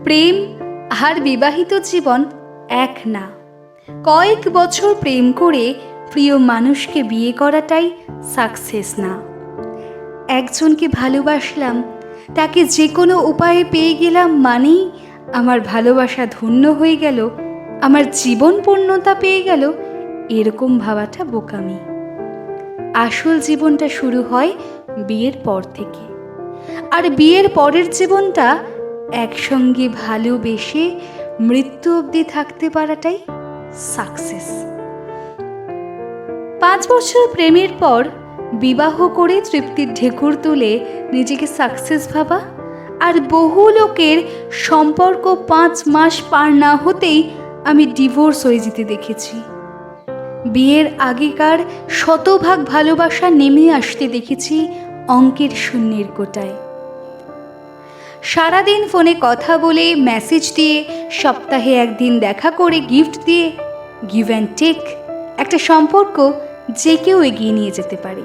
প্রেম আর বিবাহিত জীবন এক না। কয়েক বছর প্রেম করে প্রিয় মানুষকে বিয়ে করাটাই সাকসেস না। একজনকে ভালোবাসলাম, তাকে যে কোনো উপায়ে পেয়ে গেলাম মানেই আমার ভালোবাসা ধন্য হয়ে গেল, আমার জীবন পূর্ণতা পেয়ে গেল, এরকম ভাবাটা বোকামি। আসল জীবনটা শুরু হয় বিয়ের পর থেকে, আর বিয়ের পরের জীবনটা একসঙ্গে ভালোবেসে মৃত্যু অবধি থাকতে পারাটাই সাকসেস। 5 বছর প্রেমের পর বিবাহ করে তৃপ্তির ঢেকুর তুলে নিজেকে সাকসেস ভাবা, আর বহু লোকের সম্পর্ক 5 মাস পার না হতেই আমি ডিভোর্স হয়ে যেতে দেখেছি। বিয়ের আগেকার শতভাগ ভালোবাসা নেমে আসতে দেখেছি অঙ্কের শূন্যের কোটায়। সারাদিন ফোনে কথা বলে, মেসেজ দিয়ে, সপ্তাহে একদিন দেখা করে, গিফট দিয়ে, গিভ অ্যান্ড টেক একটা সম্পর্ক যে কেউ এগিয়ে নিয়ে যেতে পারে।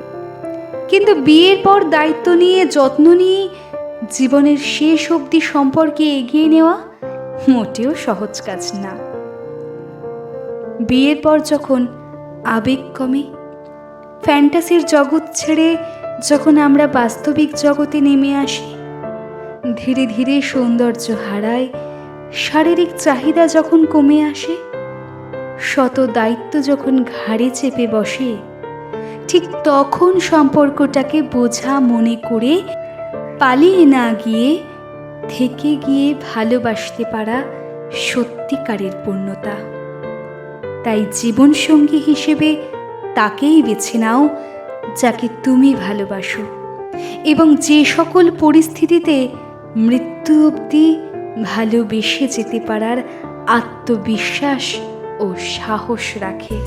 কিন্তু বিয়ের পর দায়িত্ব নিয়ে, যত্ন নিয়ে জীবনের শেষ অবধি সম্পর্কে এগিয়ে নেওয়া মোটেও সহজ কাজ না। বিয়ের পর যখন আবেগ কমে, ফ্যান্টাসির জগৎ ছেড়ে যখন আমরা বাস্তবিক জগতে নেমে আসি, ধীরে ধীরে সৌন্দর্য হারায়, শারীরিক চাহিদা যখন কমে আসে, শত দায়িত্ব যখন ঘাড়ে চেপে বসে, ঠিক তখন সম্পর্কটাকে বোঝা মনে করে পালিয়ে না গিয়ে থেকে গিয়ে ভালোবাসতে পারা সত্যিকারের পূর্ণতা। তাই জীবনসঙ্গী হিসেবে তাকেই বেছে নাও যাকে তুমি ভালোবাসো, এবং যে সকল পরিস্থিতিতে মৃত্যু অবধি ভালোবেসে যেতে পারার আত্মবিশ্বাস ও সাহস রাখে।